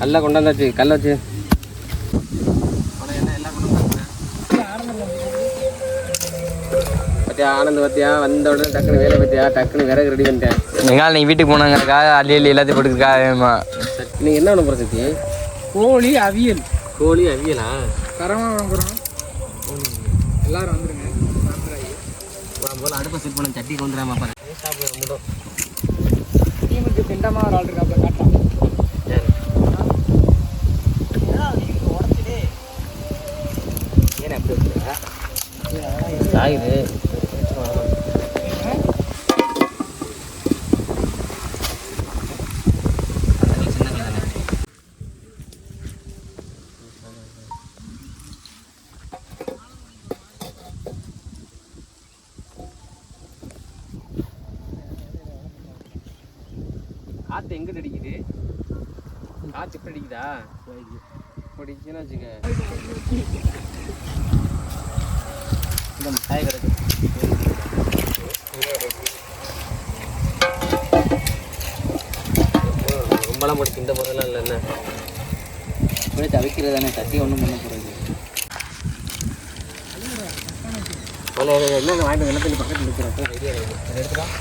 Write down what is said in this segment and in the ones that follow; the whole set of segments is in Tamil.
கல்லை கொண்டாந்தாச்சு. கல்லை வச்சு பத்தியா ஆனந்த் பத்தியா வந்த உடனே டக்குனு வேலை பத்தியா டக்குனு விறகு ரெடி பண்ணிட்டேன். எங்கால் நீங்கள் வீட்டுக்கு போனாங்கக்கா அள்ளி எல்லாத்தையும் போட்டுக்கா வேணுமா? நீங்கள் என்ன ஒன்று போகிற சக்தி? கோழி அவியல். கோழி அவியலா? தரமாக வாங்குறோம். எல்லாரும் வந்துருங்க. போல அடுப்பை செட் பண்ண சட்டி கொண்டுடாமா பாரு. சாப்பிட மட்டும் டீமுக்கு திண்டமாக ஒரு ஆள் இருக்காப்புல காட்டா. ஏன்னா எப்படி இருக்குதா சாயுது. காற்று எங்கிட்ட அடிக்குது? காற்று இப்படி அடிக்குதா? இப்படிச்சுன்னா வச்சுக்க இந்த மிட்டாய் கிடக்கு. ரொம்பலாம் போட்டு இந்த போதெல்லாம் இல்லை. என்ன இப்படியே தவிக்கிறது தானே, தட்டி ஒன்றும் பண்ண போகிறது. என்ன வாங்கிட்டு வெள்ளத்தில் பக்கத்தில் இருக்கிறப்போ ரெடியாக இருக்குது. அதை எடுத்துக்கலாம்.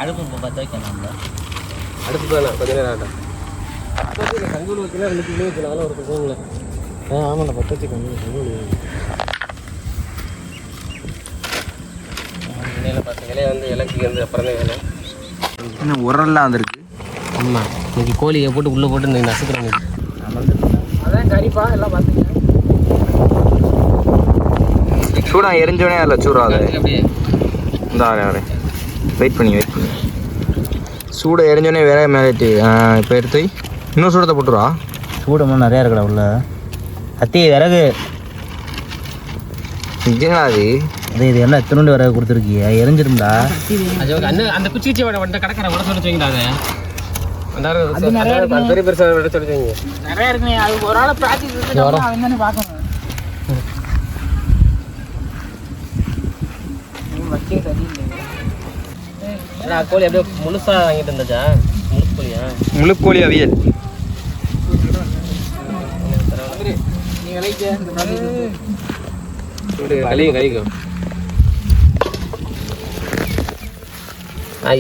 அடுப்பு இப்போ 10 வைக்கணும். அடுப்பு வேணாம், கொஞ்சம் நேரம் ஆகட்டும். கங்கூர் வைக்கலாம், 2 கிலோ வைக்கலாம், ஒரு பிரச்சனை இல்லை. ஆமாண்ணா 10 வச்சு கங்கூர் இலையில் பார்த்து இலையை வந்து இலக்கு வந்து அப்புறம் தான் வேலை. இன்னும் உரல்லாம் வந்துருக்கு. ஆமாம், இன்னைக்கு கோழியை போட்டு உள்ளே போட்டு இன்னைக்கு நசுக்கிறேன். அதான் கறிப்பா எல்லாம் பார்த்துங்க. சூடா எரிஞ்சோடனே அதில் சூடாது. அப்படியே இந்த வெயிட் பண்ணி சூடை எரிஞ்சோடனே வேற மேலேட்டு இப்போ எடுத்து இன்னும் சூடத்தை போட்டுருவா. சூடமாக நிறையா இருக்கடா உள்ள. அத்தி விறகு இதுங்களா அது? இது எல்லாம் எத்தனோண்டு விறகு கொடுத்துருக்கிய எரிஞ்சிருந்தா. அந்த குச்சி கடற்கரை உடச்சு வச்சு வைங்கடாங்க. நிறைய பெரிய பெருசாக உடச்சு வச்சு வைங்க. நிறையா இருக்குங்க. அது ஒரு ஆள் ப்ராக்டிஸ் அவன் தானே பார்க்கணும். வச்சே சரியில்லை. கோழி அப்படியே முழுசாக வாங்கிட்டு இருந்தாச்சா? முழு கோழியா? முழு கோழி அவியல். கழிக்கும்.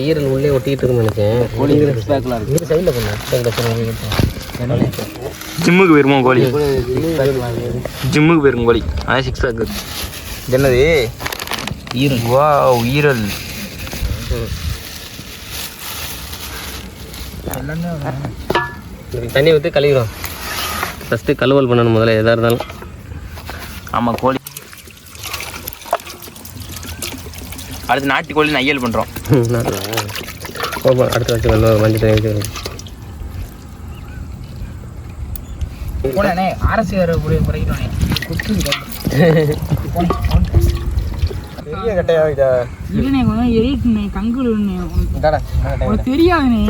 ஈரல் உள்ளே ஒட்டிக்கிட்டு இருக்குன்னு நினைச்சேன். சைடில் பண்ணேன். ஜிம்முக்கு போயிருமோ கோழி? ஜிம்முக்கு போயிருக்கும் கோழி. அதான் 6 பேக். என்னது? ஈரல். வா ஈரல். தண்ணி ஊற்றி கழுவிடும். ஃபஸ்ட்டு கழுவல் பண்ணணும் முதல்ல எதாக இருந்தாலும். ஆமாம் கோழி. அடுத்து நாட்டு கோழி நையல் பண்ணுறோம். அடுத்து வச்சு மஞ்சள் தண்ணி போனே அரசு குறைக்கணும். பெரிய கட்டையா இல்லைண்ணே கொஞ்சம் எரிக்குண்ணே கங்குல் உனக்கு தெரியாதுண்ணே.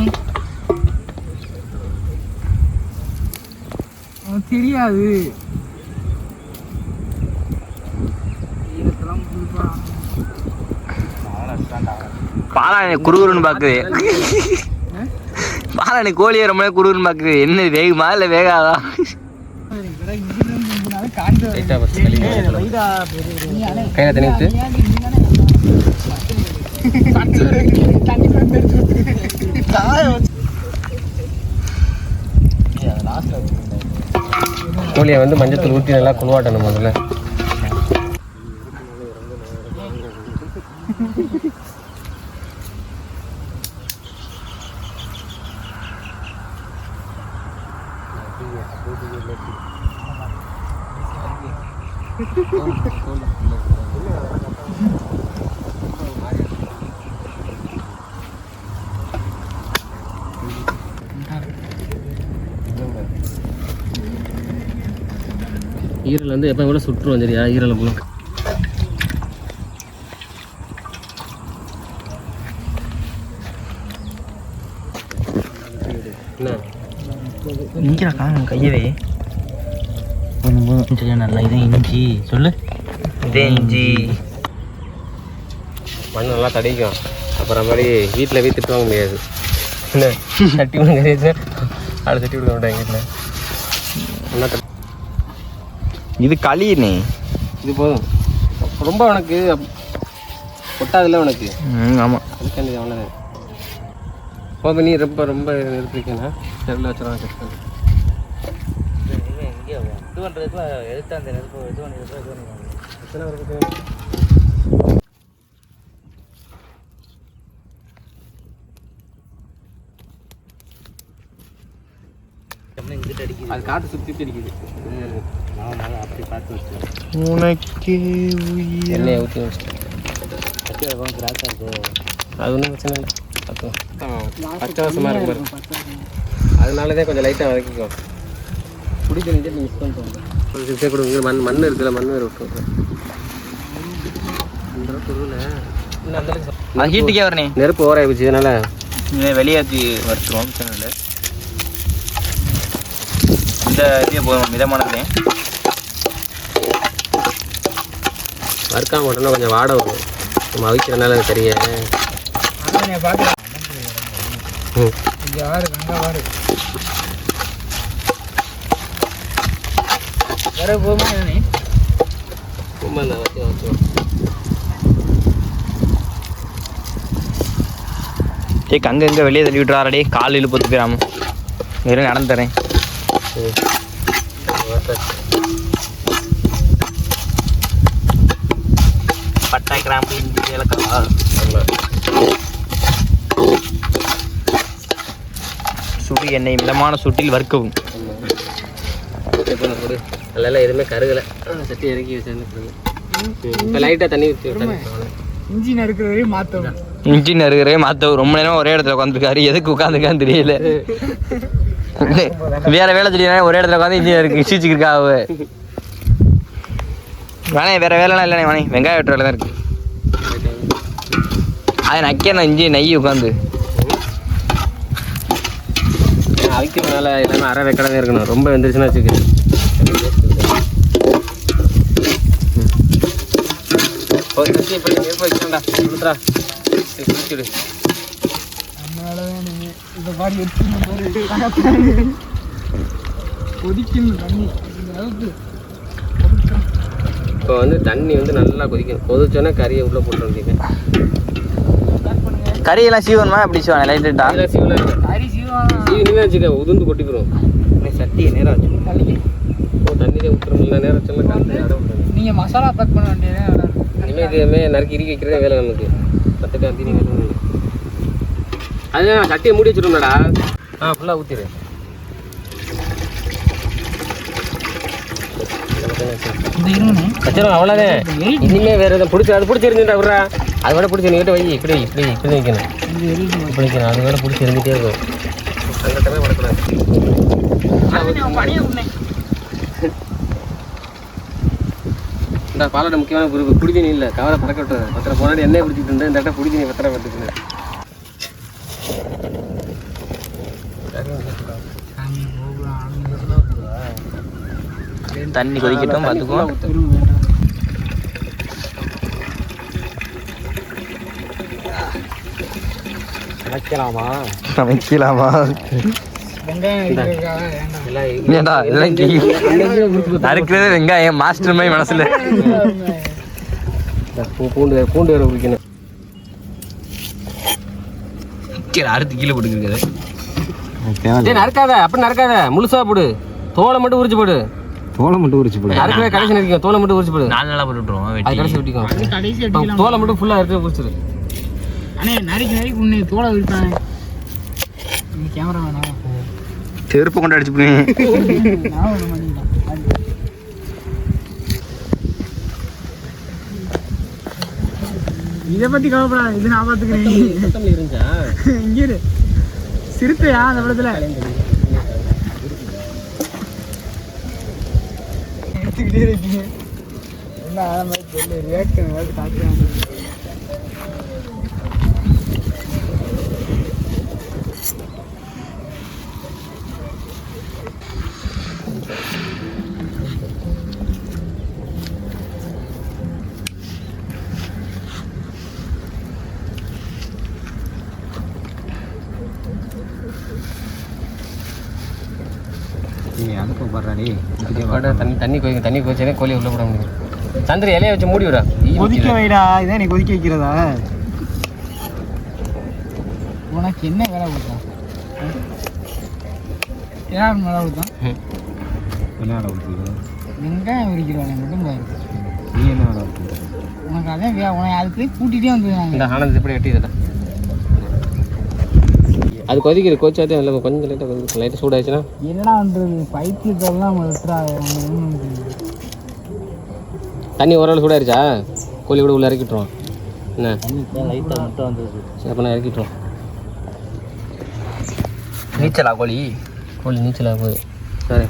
உனக்கு தெரியாது. பாலாணி குறுகுறுன்னு பார்க்குது. பாலாணி கோழியை ரொம்ப குறுகுறுன்னு பார்க்குது. என்ன வேகுமா இல்லை வேகாதா? கையில் தண்ணி ஊற்று. கோழியை வந்து மஞ்சத்தூள் ஊற்றி நல்லா குழுவாட்டணும் முதல்ல. ஈரல் வந்து எப்போ கூட சுற்றுவோம் சரியா? ஈரலை போல இஞ்சி காணும் கையவே போதும் நல்லா. இதே இஞ்சி சொல்லு. இதே இஞ்சி மண் நல்லா தடிக்கும். அப்புறம் மாதிரி வீட்டில் போய் திட்டு வாங்க முடியாது. என்ன சட்டி ஒன்று கறியாச்சுன்னா அதை சட்டி கொடுக்க மாட்டாங்க வீட்டில். என்ன இது களினே, இது போதும். ரொம்ப உனக்கு ஒட்டாதில்ல உனக்கு. ஆமாம். அதுக்காண்டி அவ்வளோதான். இப்போ நீ ரொம்ப ரொம்ப நிறுத்திக்கண்ணா செல்லில் வச்சுருவாங்க. செக் பண்ணி இங்கே இது பண்ணுறதுக்குலாம் எடுத்து அந்த நெருப்பு இது பண்ணி எத்தனை வருது? இங்கிட்ட அடிக்குது, அது காற்று சுற்றி அடிக்குது. நான் அப்படி பார்த்து வச்சேன். உனக்கே உயிர் எண்ணெயை ஊற்றி வச்சுட்டேன். கட்டி வைப்போம் கிராஸாக இருக்குது. அது ஒன்றும் பிரச்சனை இல்லை. பச்சை வாசமாக இருக்கும் பாரு. அதனால தான் கொஞ்சம் லைட்டாக வதக்கிக்கோ. பிடிச்ச நீங்கள் மிஸ் பண்ணிட்டு கொஞ்சம் சேர்க்க கொடுங்க. மண் இருக்குல்ல, மண் வேறு விட்டு அந்த அளவுக்கு இன்னும் அந்த அது ஹீட்டுக்கே வரனே. நெருப்பு ஓர ஆயிடுச்சு. இதனால வெளியாக்கி வறுத்துருவோம். சேனல் இந்த இதே போதும், மிதமானதே. வறுக்காம மட்டும்னா கொஞ்சம் வாடை வரும். நம்ம அவிக்கிறனால அது தெரிய. பார்க்கலாம் யாரு அங்கே வாரு வர போமா நீ ரொம்ப இல்லை வச்சு சரி, அங்கே இங்கே வெளியே தள்ளி விட்டுறாரடே. கால் இழுப்பத்து போயிடாம வெறும் நடந்து தரேன். பட்டை கிராம்பு இஞ்சி ஏலக்காய் சுடு எண்ணெய் மிதமான சூட்டில் வறுக்கவும். போடு. அதெல்லாம் எதுவுமே கருகலை. சட்டி இறக்கி வச்சு இப்போ லைட்டாக தண்ணி ஊற்றி இன்ஜின் இருக்கிற வரையும் மாற்றணும். இன்ஜின் இருக்கிறே மாற்றவும். ரொம்ப நேரம் ஒரே இடத்துல உட்காந்துருக்காரு. எதுக்கு உட்காந்துருக்கான்னு தெரியல. வேற வேலை தெரியல, ஒரே இடத்துல உட்காந்து இன்ஜின் இருக்கு இஷ்டிச்சுக்கிருக்கா அவ. வேணே வேற வேலைலாம் இல்லைண்ணே. வேணே வெங்காயம் வெட்டுற வேலை தான் இருக்கு. அது நக்கேண்ணா இஞ்சி நெய் உட்காந்து அவிக்கிறதுனால எல்லாமே அரை வெக்கடவே இருக்கணும். ரொம்ப வெந்துருச்சுன்னா வச்சுக்க. இந்த மாதிரி கொதிக்கணும் தண்ணி. இப்போ வந்து தண்ணி வந்து நல்லா கொதிக்கணும். கொதிச்சோன்னா கறியை உள்ளே போட்டு வேண்டியது. கறியெல்லாம் சீவணுமா? அப்படி சீவானே லைட்டா அரி இனிமே வச்சுக்க உதுந்து கொட்டி போயிடும். சட்டியை நேரம் வச்சு தண்ணியிலே ஊற்றுறோம்ல, நேரம் வச்சோம்னா கலந்து இடம் விட்டுரும். நீங்கள் மசாலா பேக் பண்ண வேண்டியது. இனிமேல் இதுவுமே நறுக்கி இறுக்கி வைக்கிறதே வேலை நமக்கு. பத்துட்டு அந்தீனி வேலை. அதுதான் சட்டியை மூடி வச்சுட்டோம்லடா. ஃபுல்லாக ஊற்றிடு. வச்சிடும் அவ்வளோதான். இனிமேல் வேறு எதுவும் பிடிச்சி அது பிடிச்சி இருந்துட்டா விட்றா. அதை விட பிடிச்சி நீக்கிட்ட வை. இப்படி இப்படி இப்படி வைக்கணும். இப்படி வைக்கணும். அதை விட பிடிச்சி இருந்துகிட்டே இருக்கும். சங்கட்டமே படக்கூடாது. இந்த பாலோட முக்கியமான குறிப்பு குடிதண்ணி இல்லை. கவலை பறக்க விட்டுறது. பத்திரம் போனாடி எண்ணெய் பிடிச்சிட்டு இருந்தேன். இந்த இடத்த குடிதண்ணி பத்திரம் பார்த்துக்கணும். தண்ணி கொதிக்கட்டும் பார்த்துக்குவோம். சமைக்கலாமா? ஏண்டா அறுக்கிறது வெங்காயம் மாஸ்டர் மாதிரி மனசுல. பூண்டு பூண்டு வேற குடிக்கணும். அறுத்து கீழே போட்டுக்கிறது. நறுக்காத, அப்படி நறுக்காத. முழுசா போடு. தோலை மட்டும் உரிச்சு போடு. தோலை மட்டும் உரிச்சு போடு. அறுக்கவே கடைசி நறுக்கும். தோலை மட்டும் உரிச்சு போடு. 4 நாளாக போட்டு விட்டுருவோம். அது கடைசி வெட்டிக்கும். தோலை மட்டும் ஃபுல்லாக எடுத்து உரிச்சிடு. அண்ணே நறுக்கி உன்னை தோலை விரிப்பாங்க. கேமரா வேணாம். செருப்பு கொண்டு அடிச்சு போடுவேன். இதை பத்தி கவலைப்படாது. இது நான் பார்த்துக்கிறேன். இருந்துச்சா இங்கே சிறுத்தையா அந்த படத்துல எடுத்துக்கிட்டே இருக்கீங்க. என்ன ஆரம்பி தெரியல. ரியாக்ஷன் ஏதாவது காட்டுறாங்க. தண்ணி கொதிச்சே கோழி உள்ள போட முடியும். சந்திர இலையை வச்சு மூடி விடா. கொதிக்க வைடா. இதான் நீ கொதிக்க வைக்கிறதா? உனக்கு என்ன வேலை கொடுத்தான்? யார் மேலே கொடுத்தான்? என்ன வேலை கொடுத்தீங்க? வெங்காயம் உரிக்கிறவங்க மட்டும் பாரு. நீ என்ன வேலை கொடுத்தீங்க? உனக்கு அதான் உனக்கு அதுக்கு கூட்டிகிட்டே வந்துருக்காங்க. இந்த ஆனந்த் எப்படி வெட்டி இதெல்லாம் அது கொதிக்கிற கோச்சாத்தே இல்லை. கொஞ்சம் லைட்டாக கொதிக்கும். லைட்டாக சூடாச்சுன்னா என்னடா பண்ணுறது? பைத்தியத்தெல்லாம் நம்ம விட்டுறாங்க. தண்ணி ஓரளவு சூடாயிருச்சா? கோழி கூட உள்ள இறக்கிட்டுருவோம். என்ன லைட்டாக முட்டை வந்துருது. சரி அப்போ நான் இறக்கிட்டுருவோம். நீச்சலா கோழி நீச்சலாக போகுது. சரி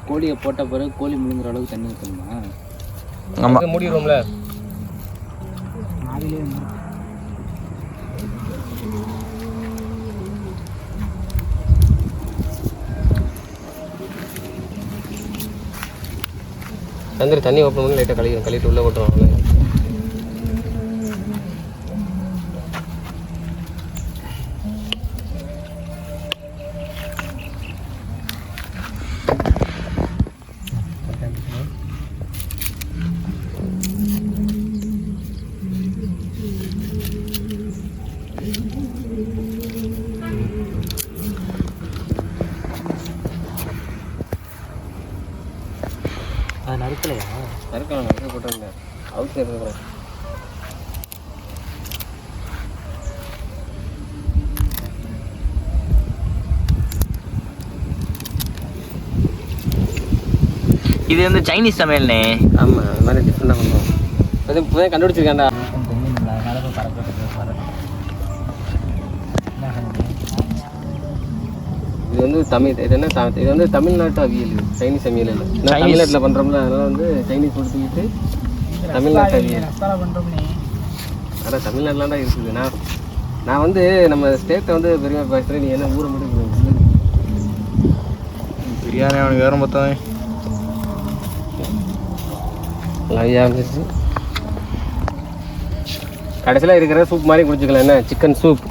கோழியை போட்ட பிறகு கோழி முழுங்குற அளவுக்கு தண்ணி ஊற்றணுமா? ஆமாம் மூடிடுவோம்ல. அதிலே சந்திர தண்ணி ஓப்பன் பண்ணி லைட்டாக கழுவிட்டு உள்ளே போட்டுருவாங்க. அது நறுக்கலையா? நறுக்கலாம் போட்டாங்க. அவுத்து இருக்கிறேன். இது வந்து சைனீஸ் சமையல்னே. ஆமாம் அது மாதிரி டிஃப்ரெண்டாக பண்ணுவோம். இப்போ கண்டுபிடிச்சிருக்கேன்டா. இது வந்து தமிழ் இது என்ன இது வந்து தமிழ்நாட்டு அவியல். இது சைனீஸ் அவியல் இல்லை. நான் தமிழ்நாட்டில் பண்ணுறோம்ல அதனால வந்து சைனீஸ் கொடுத்துக்கிட்டு தமிழ்நாட்டு அவியல். ஆனால் தமிழ்நாட்டிலாண்டா இருக்குது. நான் வந்து நம்ம ஸ்டேட்டை வந்து பெரிய பேசுகிறேன். நீ என்ன ஊரை மட்டும் பிரியாணி அவனுக்கு வேறு மொத்தம் நிறையா இருந்துச்சு. கடைசியில் இருக்கிற சூப் மாதிரி குடிச்சிக்கலாம். என்ன சிக்கன் சூப்.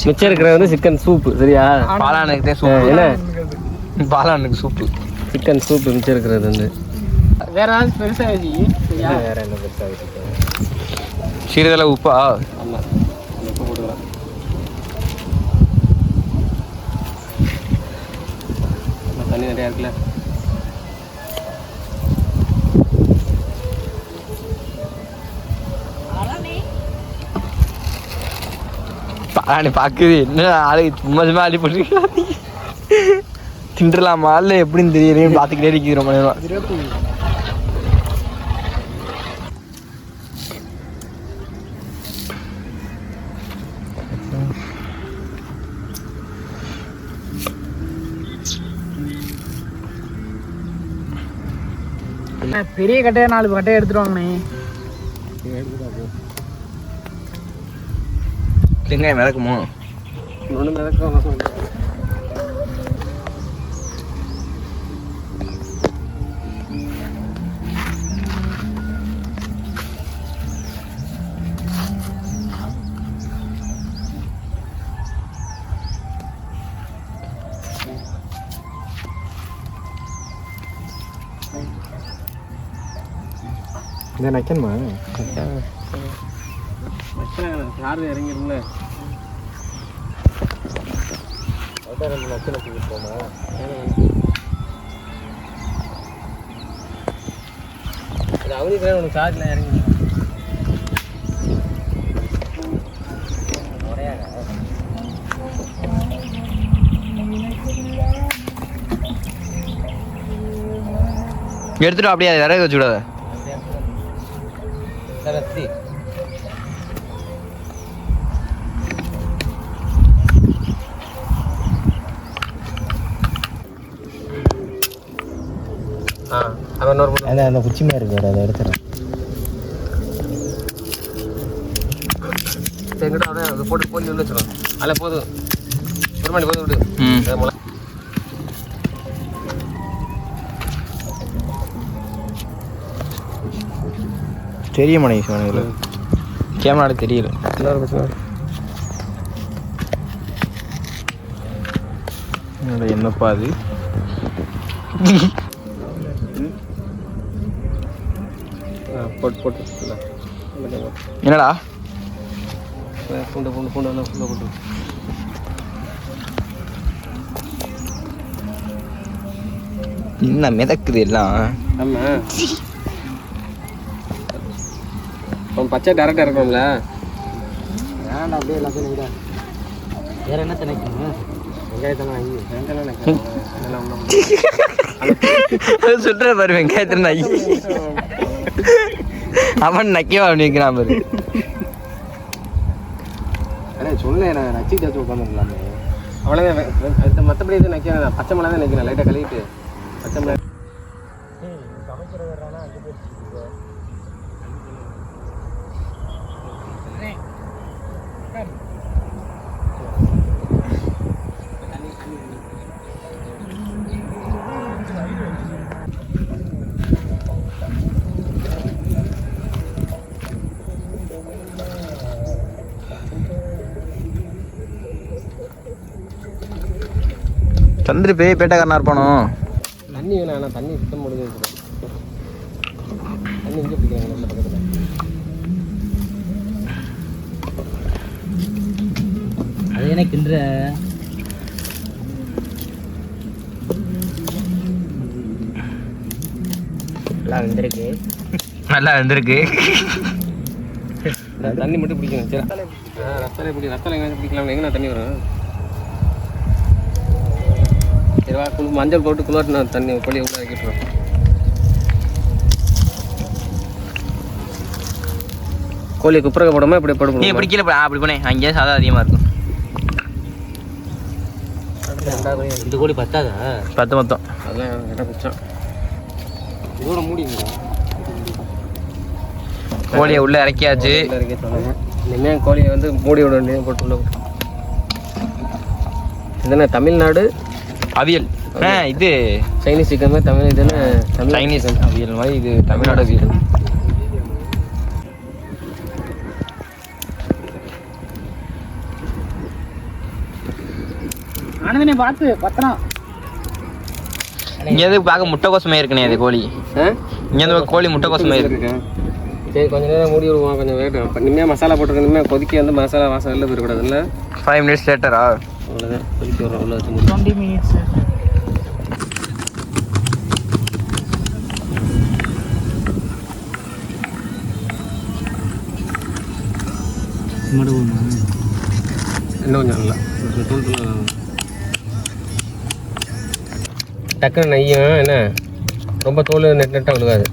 மிச்சம் இருக்கிறது வந்து சிக்கன் சூப்பு. சரியா? பாலானுக்கு சூப்பு. என்ன பாலானுக்கு சூப்பு சிக்கன் சூப் மிச்சம் இருக்கிறது வந்து வேற ஏதாவது பெருசாக வச்சு வேற என்ன பெருசாக வச்சுருக்கேன். சிறிதளவு உப்பா? ஆமாம் உப்பு போட்டுக்கலாம். தண்ணி நிறையா இருக்குல்ல. பாலானி பார்க்குது என்ன ஆளு சும்மா அள்ளி போட்டுருக்கலாம். தின்றலாமா இல்லை எப்படின்னு தெரியலையும் பார்த்துக்கிட்டே இருக்குது ரொம்ப நேரம். பெரிய கட்டையை 4 கட்டையை எடுத்துட்டு வாங்கண்ணே. வெங்காயம் மிதக்குமோ? ஒன்று மிதக்கும். இதை நக்கணுமா? யாரும் இறங்கிடும்ல. அவனுக்கு உனக்கு சார்ஜில் இறங்கி எடுத்துட்டு அப்படியே அதை விறகு வச்சு விடாத. சரத்தி அந்த குச்சி மாதிரி இருக்கு. அதை எடுத்துறேன். எங்கிட்ட அதை போட்டு போட்டு உள்ள வச்சிடும். அதில் போதும் ஒரு மணி போது விடு. தெரிய மாட்டேங்குது எனக்கு கேமரா தெரியல. இன்னொரு பிரச்சனை என்னப்பா அது? போட்டு என்னடா பூண்டு எல்லாம் ஃபுல்லாக போட்டு என்ன மிதக்குது எல்லாம்? ஆமாம் பச்சை டேரெக்டாக இருக்கும்ல. வேண்டாம் அப்படியே எல்லாத்தையும் நினைக்கிறா. வேற என்ன நினைக்கணும்? வெங்காயத்தெல்லாம் வாங்கி சொல்ற பாரு, வெங்காயத்தில் நக்கி அவன் நக்கியவா அப்படி வைக்கிறான் பாரு. சொல்ல நான் நச்சிட்டாச்சும் உட்காந்துருக்கலாமே. அவ்வளோதான். மற்றபடி எதுவும் நினைக்கிறேன். பச்சை மிளகா தான் நினைக்கிறேன். லைட்டாக கழுவிட்டு பச்சை மிளகா சந்திரி போய் பேட்டக்காரனா இருப்பானோ. தண்ணி வேணும். ஆனால் தண்ணி சுத்தம் முடிஞ்சு தண்ணி இங்கே பிடிக்கிறாங்க நல்ல பக்கத்தில். அது எனக்குன்ற நல்லா வந்திருக்கு. நல்லா வந்திருக்கு. தண்ணி மட்டும் பிடிக்கணும். சரி ரத்தலை பிடி. ரத்தலை எங்கே பிடிக்கலாம்? எங்கே தண்ணி வரும்? சரிவா மஞ்சள் போட்டு குளிர்ட்டு நான் தண்ணி கொள்ளி உள்ள வைக்கிட்டுறோம். கோழி குப்புறக்க போடாமல் இப்படி போடணும். நீ இப்படி கீழே அப்படி போனேன். அங்கேயே சாதா அதிகமாக இருக்கும். இந்த கோழி பத்தாதா? 10 மொத்தம். அதெல்லாம் இடம் பிடிச்சான். இதோட மூடிங்களா? கோழியை உள்ளே இறக்கியாச்சு. இறக்கி சொன்னாங்க. இனிமேல் கோழியை வந்து மூடி விட வேண்டியது போட்டு உள்ள விட்டு. இதுனா தமிழ்நாடு அவியல். இது சைனீஸ் சிக்கன் மாதிரி தமிழ். இதுன்னு சைனீஸ் அவியல் மாதிரி. இது தமிழ்நாடு அவியல். ஆனந்தனே பார்த்து பத்திரம். இங்கே எதுக்கு பார்க்க முட்டைக்கோசமே இருக்குண்ணே அது கோழி. இங்கே கோழி முட்டைக்கோசமே இருக்கு. சரி கொஞ்சம் நேரம் மூடி விடுவோம். கொஞ்சம் வேட்டும். இனிமேல் மசாலா போட்டுருக்க. இனிமேல் கொதிக்க வந்து மசாலா வாசம் வெளில போயிடக்கூடாது. இல்லை 5 minutes லேட்டரா? அவ்வளோதான். கொதிக்க வரும். உள்ள வச்சு 20 minutes. இன்னும் கொஞ்சம் நல்லா தூள் டக்குன்னு நெய்யும். என்ன ரொம்ப தோல் நெட்டாக விழுகாது.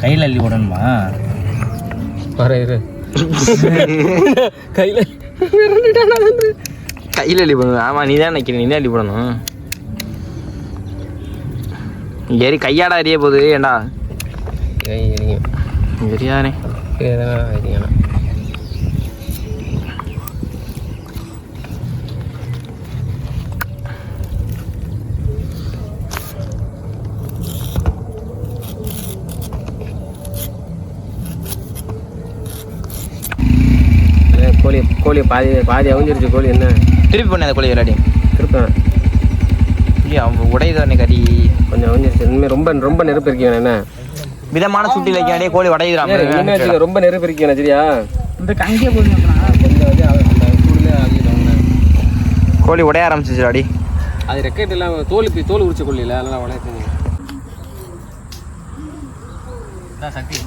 கையில் அள்ளி போடணுமா? பாரு இரு. கையில் அள்ளி போடணும். ஆமாம் நீ தான் நிற்கிறேன். நீ தான் அள்ளி போடணும். ஏறி கையாடா எரிய போகுது. ஏண்டா எரியானே எரியாண்ணா. கோழி பாதி அவிஞ்சிருச்சு. கோழி என்ன திருப்பி பண்ண அந்த கோழி விளையாடி திருப்பேன். அவங்க உடையுதானே கறி கொஞ்சம் அவிஞ்சிருச்சு. இனிமேல் ரொம்ப நெருப்பு இருக்கீங்க. என்ன விதமான சுட்டி வைக்காண்டே கோழி உடையுதுறாங்க. ரொம்ப நெருப்பு இருக்கீங்க. சரியா இந்த கங்கே கோழி கொஞ்சம் வந்து அந்த சூடுல கோழி உடைய ஆரம்பிச்சிச்சு. அது ரெக்கெட் எல்லாம் தோல் உரிச்ச கோழி இல்லை. அதெல்லாம் உடையுங்க. சக்தி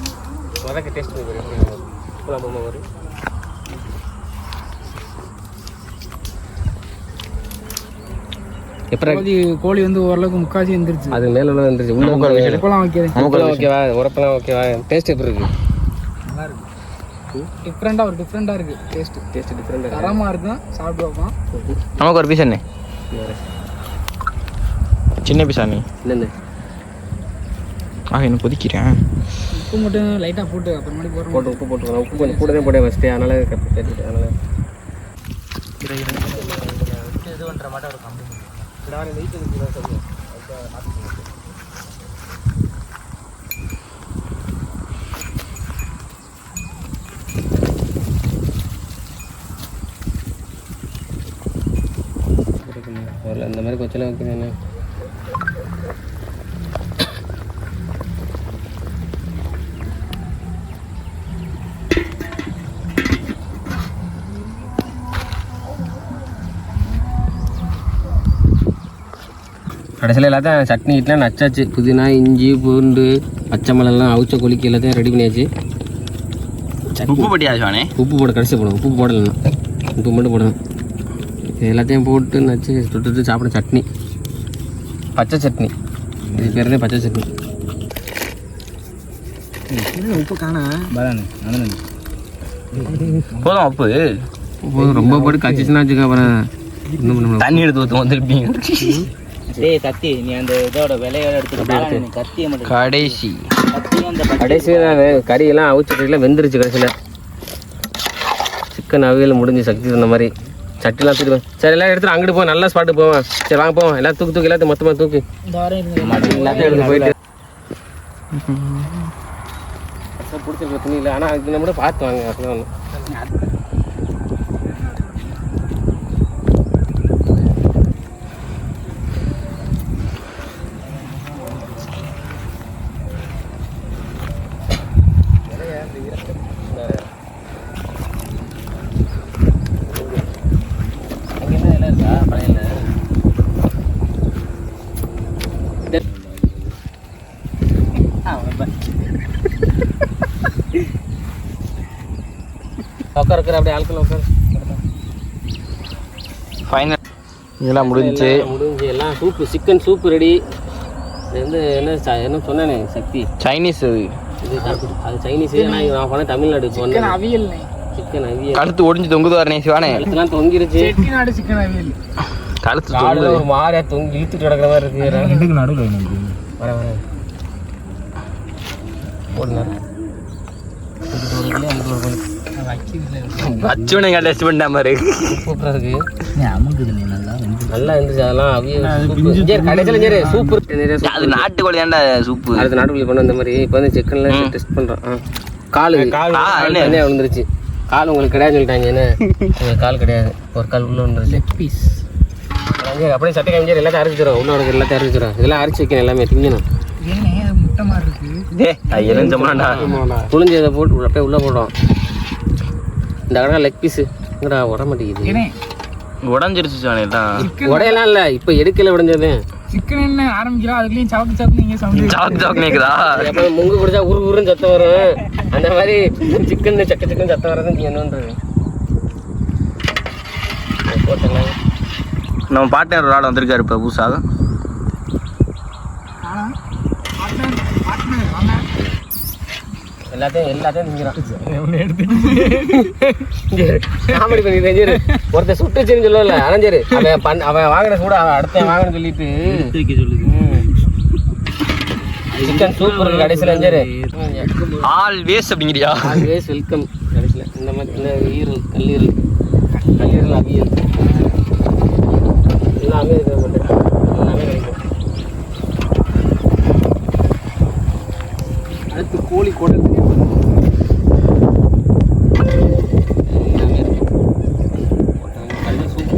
வதக்க டேஸ்ட் பண்ணி வரும். கோழி வந்து ஓரளவுக்கு முக்காசி வந்துருச்சு. அது மேல வந்துருச்சு. உள்ள உரப்பெல்லாம் வைக்கிறேன். ஓகேவா? உரப்பெல்லாம் ஓகேவா? டேஸ்ட் எப்படி இருக்கு? நல்லா இருக்கு. டிஃப்ரெண்டா இருக்கு. டேஸ்ட் டிஃப்ரெண்டா தரமா இருக்கும். சாப்பிட்டு வைப்போம். நமக்கு ஒரு பீஸ் என்ன? சின்ன பீஸா? நீ என்னென்ன என்ன கொதிக்கிறேன். உப்பு மட்டும் லைட்டாக போட்டு அப்புறமேட்டு போட்டு உப்பு போட்டுக்கலாம். உப்பு கொஞ்சம் கூட தான் போட்டேன் ஃபஸ்ட்டு. அதனால பண்ணுற மாட்டோம் ஒரு கம்பெனி. இந்த மாதிரி கொச்செல்லாம் வைக்கிறேன். கடைசியில் எல்லாத்தையும் சட்னி கிட்டலாம் நச்சாச்சு. புதினா, இஞ்சி, பூண்டு, பச்சை மிளகாலாம் அவிச்ச கொலிக்கு எல்லாத்தையும் ரெடி பண்ணியாச்சு. உப்பு போட்டியாச்சுவானே? உப்பு போட கடைசி போடணும். உப்பு போடலாம், உப்பு மட்டும் போடணும். இது எல்லாத்தையும் போட்டு நச்சு தொட்டு சாப்பிட சட்னி, பச்சை சட்னி. இது பேர் தான் பச்சை சட்னி. உப்பு காணா போதும் உப்பு போதும். ரொம்ப போட்டு கச்சிச்சுன்னா வச்சுக்க அப்புறம் இன்னும் பண்ண தண்ணி எடுத்து ஊற்று வந்துருப்பீங்க. டேய் கத்தி, நீ அந்த இதோட விலையோட எடுத்துட்டு கத்தியை மட்டும் கடைசி கத்தியும் அந்த கடைசியில் தான் கறியெல்லாம் அவிச்ச கறியெல்லாம் வெந்துருச்சு. கடைசியில் சிக்கன் அவியல் முடிஞ்சு சக்தி இந்த மாதிரி சட்டிலாம் தூக்கிடுவேன். சரி எல்லாம் எடுத்துட்டு அங்கிட்டு போவோம், நல்ல ஸ்பாட்டு போவேன். சரி வாங்க போவோம். எல்லாம் தூக்கி எல்லாத்தையும் மொத்தமாக தூக்கி இந்த வாரம் எல்லாத்தையும் எடுத்து போயிட்டு பிடிச்சிருக்க துணி இல்லை. ஆனால் அதுக்கு நம்ம பார்த்து வாங்க. அப்படிதான் ஒன்று உட்கார அப்படியே ஆட்கள் உட்கார. ஃபைனல் இதெல்லாம் முடிஞ்சு எல்லாம் சூப்பு, சிக்கன் சூப்பு ரெடி. இது வந்து என்ன சொன்னேனே சக்தி, சைனீஸ் இது அது சைனீஸ். ஆனால் நான் போனேன் தமிழ்நாடு சொன்னேன். அவியல் சிக்கன் அவியல் கழுத்து ஒடிஞ்சு தொங்குது வரனே சிவானே. கழுத்துலாம் தொங்கிருச்சு. செட்டிநாடு சிக்கன் அவியல் கழுத்து காலில் ஒரு மாதிரியா தொங்கி இழுத்துட்டு கிடக்கிற மாதிரி இருக்கு. நடுவில் வர போடுனார் வச்சுவனை டெஸ்ட் பண்ண மாதிரி சூப்பராக இருக்கு. அமுக்குது நீ நல்லா நல்லா இருந்துச்சு. அதெல்லாம் அவியல் கடைசியில் சரி சூப்பர். அது நாட்டுக்கோழி ஏன்டா சூப்பு. அடுத்த நாட்டுக்குள்ளே பண்ண இந்த மாதிரி இப்போ வந்து சிக்கன்லாம் டெஸ்ட் பண்ணுறோம். கால் தனியாக விழுந்துருச்சு. கால் உங்களுக்கு கிடையாதுன்னு சொல்லிட்டாங்க. என்ன உங்களுக்கு கால் கிடையாது, ஒரு கால் உள்ளே வந்துருச்சு. பீஸ் அப்படியே சட்டை காமிச்சார் எல்லாத்தையும் அரைச்சிடும். உள்ள இருக்கிற எல்லாத்தையும் அரைச்சிடும். இதெல்லாம் அரைச்சி வைக்கணும், எல்லாமே திங்கணும். ஏனே முட்டை மாதிரி இருக்கு. எரிஞ்சோம்னா புளிஞ்சு அதை போட்டு அப்படியே உள்ளே போடுறோம். இந்த கடை லெக் பீஸு இங்கடா உட மாட்டேங்குது. ஏனே உடஞ்சிருச்சு சிவானே தான். உடையெல்லாம் இல்லை, இப்போ எடுக்கல உடஞ்சது. சிக்கன் என்ன ஆரம்பிக்கிறோம், அதுக்குள்ளேயும் சவக்கு சவக்கு நீங்கள் சவுண்ட் சாக்கு சாக்கு நேக்குதா. எப்போ முங்கு குடிச்சா உருன்னு சத்தம் வரும். அந்த மாதிரி சிக்கன் சக்கன் சத்தம் வர்றது நீங்கள் என்னன்றது போட்டலாம். நம்ம பார்ட்னர் ஒரு ஆள் வந்திருக்காரு இப்போ புதுசாக. எல்லாத்தையும் திங்கிறான். காமெடி பண்ணிக்கிறேன். சரி ஒருத்தர் சுட்டுச்சுன்னு சொல்லல. ஆனால் சரி அவன் வாங்கின கூட அவன் அடுத்த வாங்கன்னு சொல்லிட்டு சிக்கன் சூப்பர் இருக்கு. கடைசியில் சரி ஆல்வேஸ் அப்படிங்கிறியா? Always welcome. கடைசியில் இந்த மாதிரி ஈரல் கல்லீரல் அவியல் எல்லாமே இருக்க மாட்டேன். எல்லாமே கிடைக்கும். அடுத்து கோழி குடல் எல்லாமே இருக்கு. கல்வி சூப்பு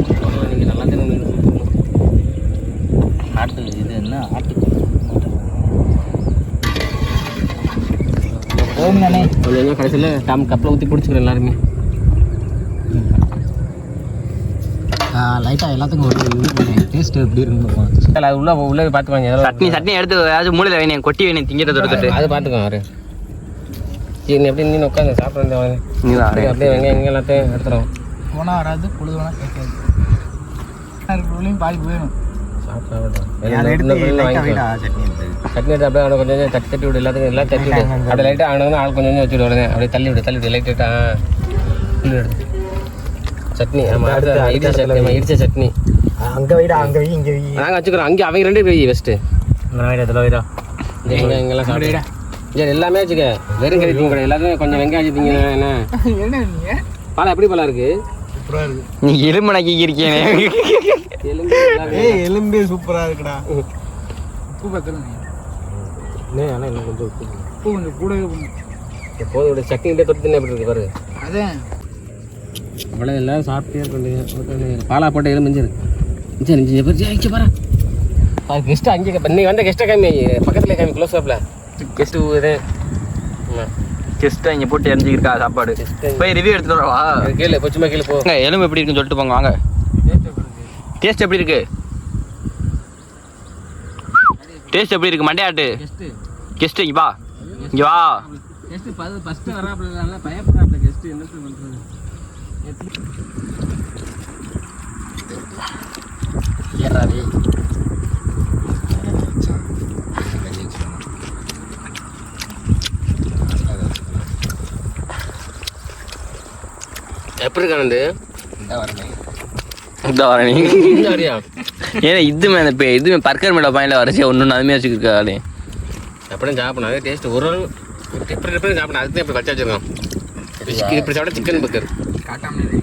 நீங்கள் நல்லா தான் சூப்பு. ஆட்டு இது என்ன ஆட்டு ஓமியானே கொஞ்சம் கடைசியில் கப்பில் ஊற்றி குடிச்சுக்கிறோம் எல்லாருமே. லைட்டாக எல்லாத்துக்கும் ஒரு டேஸ்ட் எப்படி இருக்குன்னு அது உள்ளே பார்த்துக்குவாங்க. சட்னி எடுத்து ஏதாச்சும் மூலையில் வேணும், கொட்டி வேணும், திங்கிறத தொடுத்துட்டு அது பார்த்துக்கோங்க. அவரு சரி எப்படி நீ உட்காந்து சாப்பிட்ற நீதான் அப்படியே வெங்காயம் இங்கே எல்லாத்தையும் எடுத்துரும். போனால் வராது, பொழுது வேணால் கேட்காது. இருக்கிறவங்களையும் பாதி போயிடும். சட்னி எடுத்து அப்படியே அவனை கொஞ்சம் தட்டி விடு. எல்லாத்துக்கும் எல்லாம் தட்டி விடு. அப்படியே லைட்டாக அவனுக்கு ஆள் கொஞ்சம் வச்சுட்டு உடனே அப்படியே தள்ளி விடு லைட்டாக புள்ளி எடுத்து சட்னி. ஆமாம் அடுத்து இடிச்ச சட்னி. இடிச்ச சட்னி அங்கே வைடா, அங்கே வை, இங்கே வை. நாங்கள் வச்சுக்கிறோம். அங்கே அவங்க ரெண்டு வை பெஸ்ட்டு. இதில் வைடா இங்கெல்லாம் சாப்பிடுடா. சரி எல்லாமே வச்சுக்க. வெறும் கறி திங்க கூட எல்லாத்தையும் கொஞ்சம் வெங்காயம் திங்க. என்ன என்ன நீங்கள் பாலம் எப்படி பழம் இருக்கு? சூப்பரா இருக்கு. நீ எலும்பு நக்கி இருக்கேன். எலும்பு எலும்பே சூப்பரா இருக்குடா. உப்பு பத்தல ஆனால் இன்னும் கொஞ்சம் உப்பு கொஞ்சம் கூடவே போதும். சட்னிகிட்டே தொட்டு எப்படி இருக்கு பாரு. அதான் அவ்வளோ எல்லாம் சாப்பிட்டே இருக்க பாலா போட்ட எலும்பு மிஞ்சிரு பாரு. அது கெஸ்ட்டு அங்கே இன்னைக்கு வந்த கெஸ்ட்டை காமி பக்கத்தில் காமி க்ளோஸ் அப்பில் கெஸ்ட்டு இது ஜஸ்ட்டாக இங்கே போட்டு எரிஞ்சிக்கிருக்கா சாப்பாடு. போய் ரிவ்யூ எடுத்துகிட்டு வரவா? கீழே பொச்சுமா கீழே போ. எலும்பு எப்படி இருக்குன்னு சொல்லிட்டு போங்க வாங்க. டேஸ்ட் எப்படி இருக்கு? டேஸ்ட் எப்படி இருக்கு? மண்டையாட்டு கெஸ்ட்டு இங்கே வா, இங்கே வா. கெஸ்ட்டு ஃபஸ்ட்டு வராப்பில் பயப்படாப்பில் கெஸ்ட்டு என்ன பண்ணுறது? ஏறாதே எப்படி இருக்கானது? இதான் வரேன் ஏன்னா இதுமே அந்த இதுமே பர்கர் மேலே பாயிண்டில் வரைச்சி ஒன்று அதுமே வச்சுருக்காளே. அப்படியே சாப்பிடணும். அதே டேஸ்ட் ஒரு எப்படி சாப்பிடணும். அதுதான் இப்படி வச்சு வச்சுருக்கோம். இப்படி சாப்பிட சிக்கன் பர்கர் காட்டாமல்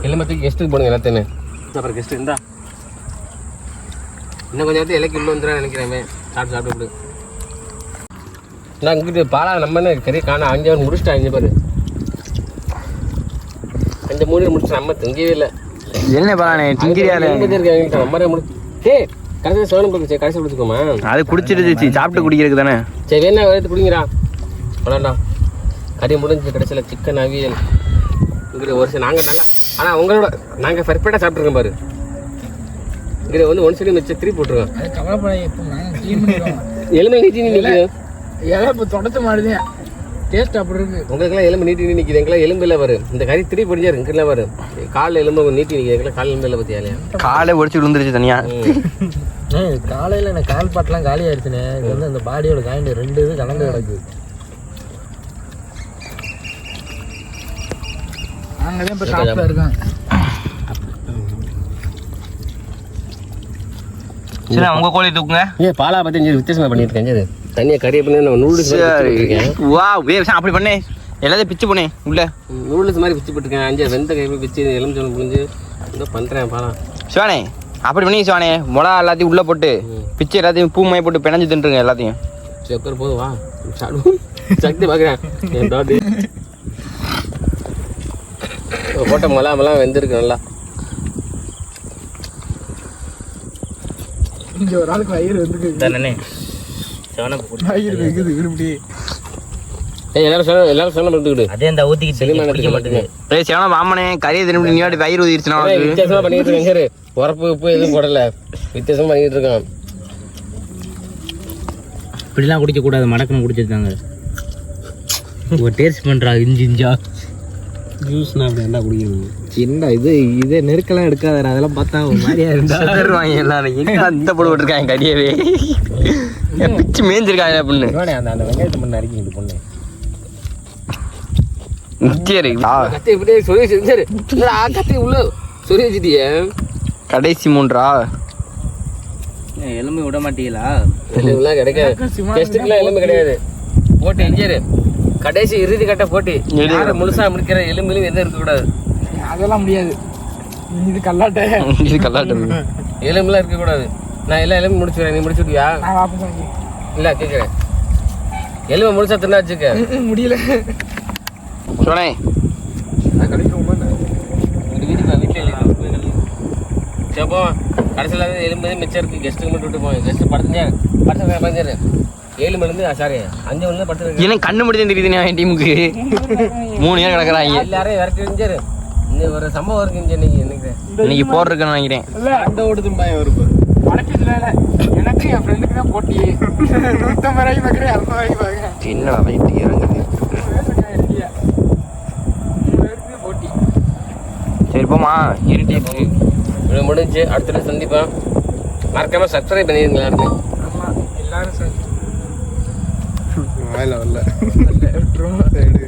எலும்பத்துக்கு கெஸ்ட்டுக்கு போடுங்க எல்லாத்தையுமே. அப்புறம் கெஸ்ட்டு இருந்தா இன்னும் கொஞ்சம் நேரத்தில் இலைக்கு உள்ள வந்துடும் நினைக்கிறேன். சாப்பிட்டு விடு. நான் இங்கிட்டு பாலா நம்ம என்ன கறி காண 5 அவர் முடிச்சுட்டா. 5 பேர் 5 மூணு முடிச்சு நம்ம திங்கவே இல்லை. என்ன பாலானே திங்கிறியாலே இருக்காங்க நம்மளே முடி. சரி கடைசியில் சோனம் கொடுத்து கடைசி கொடுத்துக்கோமா. அது குடிச்சிருச்சு சாப்பிட்டு குடிக்கிறதுக்கு தானே. சரி வேணா எடுத்து குடிங்கிறா வேணாண்டா. கறி முடிஞ்சு கடைசியில் சிக்கன் அவியல் இங்கிட்ட ஒரு சில நாங்கள் நல்லா. ஆனால் உங்களோட நாங்கள் பர்ஃபெக்டாக சாப்பிட்ருக்கோம் பாரு. இங்கே வந்து 1 சைடு வச்சு 3 போட்டுருக்கோம். அது கவலைப்படாது. இப்போ நாங்கள் க்ளீன் பண்ணிடுவோம். எலும்பு நீட்டி நிற்குது. எல்லாம் இப்போ தொடச்ச மாதிரி டேஸ்ட் அப்படி இருக்கு. உங்களுக்குலாம் எலும்பு நீட்டி நிற்கிது. எங்கெல்லாம் எலும்பு இல்லை பாரு. இந்த கறி 3 பொடிஞ்சாரு இங்கெல்லாம் பாரு. காலில் எலும்பு நீட்டி நிற்கிது. எங்கெல்லாம் கால் எலும்பு இல்லை பற்றியாலையா காலை ஒடிச்சு விழுந்துருச்சு தனியாக. காலையில் எனக்கு கால் பாட்டெலாம் காலி ஆயிடுச்சுண்ணே. இது வந்து அந்த பாடியோட காய்ண்டு 2 இது கலந்து கிடக்கு. நாங்கள் தான் இப்போ ஷாப்பில் இருக்கோம். சரி உங்கள் கோழி தூக்குங்க. பாலா பற்றி வித்தியாசமாக பண்ணியிருக்கேன். சரி தனியாக கறியை பண்ணி நம்ம நூடுல்ஸ் இருக்கேன். வா அப்படி பண்ணே எல்லாத்தையும் பிச்சு பண்ணேன் உள்ள நூடுல்ஸ் மாதிரி பிச்சு போட்டுருக்கேன். 5 வெந்த கையை பிச்சு எலுமிச்சம்பழம் புரிஞ்சு ஏதோ பண்ணுறேன் பாலா. சிவானே அப்படி பண்ணி சிவானே மிளகா எல்லாத்தையும் உள்ளே போட்டு பிச்சு எல்லாத்தையும் பூ மைய போட்டு பிணைஞ்சு தின்றுங்க எல்லாத்தையும். சரி பேர் போதும் வா சக்தி பார்க்குறேன். போட்ட மிளகாமெல்லாம் வெந்திருக்கு நல்லா. இங்கே ஒரு ஆளுக்கு வயிறு வந்துருக்கு. வயிறு வைக்குது விரும்பி. எல்லாரும் சொல்ல எடுத்துக்கிட்டு அதே அந்த ஊத்திக்கிட்டு குடிக்க மாட்டேங்குது. ஏய் சிவனா மாமனே கறியை திரும்பி நீ வாட்டி வயிறு ஊதிருச்சுனா வித்தியாசமா பண்ணிட்டு இருக்கேன். சரி உரப்பு உப்பு எதுவும் போடல. வித்தியாசமா பண்ணிட்டு இருக்கான். இப்படிலாம் குடிக்க கூடாது. மடக்கணும் குடிச்சிருக்காங்க. ஒரு டேஸ்ட் பண்றா இஞ்சிஞ்சா ஜூஸ்னா அப்படி என்ன குடிக்கிறது? என்ன இது இதே நெருக்கெல்லாம் எடுக்காத. அதெல்லாம் பார்த்தா ஒரு மாதிரியா இருந்தா செத்துருவாங்க எல்லாரும். எங்க அந்த போட்டு விட்டுருக்காங்க கறியவே பிச்சு மேய்ஞ்சிருக்காங்க அப்படின்னு. அந்த அந்த வெங்காயத்தை பண்ண அரைக்கி இது பண்ணு. சரி கத்தி இப்படியே சொல்லி சரி கத்தி உள்ள சொல்லி வச்சுட்டிய. கடைசி 3 எலும்பு விட மாட்டீங்களா? எலும்புலாம் கிடைக்காது. டெஸ்ட்டுக்குலாம் எலும்பு கிடையாது. போட்டி இஞ்சிரு கடைசி இறுதி கட்ட போட்டி. யாரும் முழுசா முடிக்கிற எலும்புலையும் எதுவும் இருக்கக்கூடாது. அதெல்லாம் முடியாது. இது கல்லாட்டை எலும்புலாம் இருக்கக்கூடாது. நான் எல்லா எலும்பு முடிச்சுக்கிறேன். நீ முடிச்சுடுவியா? இல்லை கேட்குறேன். எலும்பு முழுசா தின்னா வச்சுக்க முடியல. சொன்னே வீட்டில் சரிப்போ கடைசியில் எலும்பு மிச்சம் இருக்குது. கெஸ்ட்டுக்கு மட்டும் விட்டு போவேன். கெஸ்ட்டு படுத்து பதிஞ்சாரு 7 மணிலேருந்து சாரி 5 மணிலேருந்து படுத்து எனக்கு கண்ணு முடிஞ்சு தெரியுதுண்ணே என் டீமுக்கு 3 பேர் கிடக்குறாங்க. எல்லாரையும் விரட்டி இருந்துச்சாரு. இன்னும் ஒரு சம்பவம் இருக்கு இன்னைக்கு போடுறதுன்னு நினைக்கிறேன். அந்த ஓடுதும்பா இவருக்கு வடக்கு எனக்கு என் ஃப்ரெண்டுக்கு தான் போட்டி. 150 ரூபாய்க்கு பார்க்குறேன் 200 ரூபாய்க்கு பார்க்குறேன். சின்ன வயசு இறங்குது போட்டி. சரி போமா இருட்டிடுச்சு. முடிஞ்சு அடுத்த சந்திப்பேன். மறக்காம சப்ஸ்கிரைப் பண்ணிடுங்க எல்லாருமே. ஆமாம் எல்லாரும் சார் வரல விட்டுரும் அதை எடு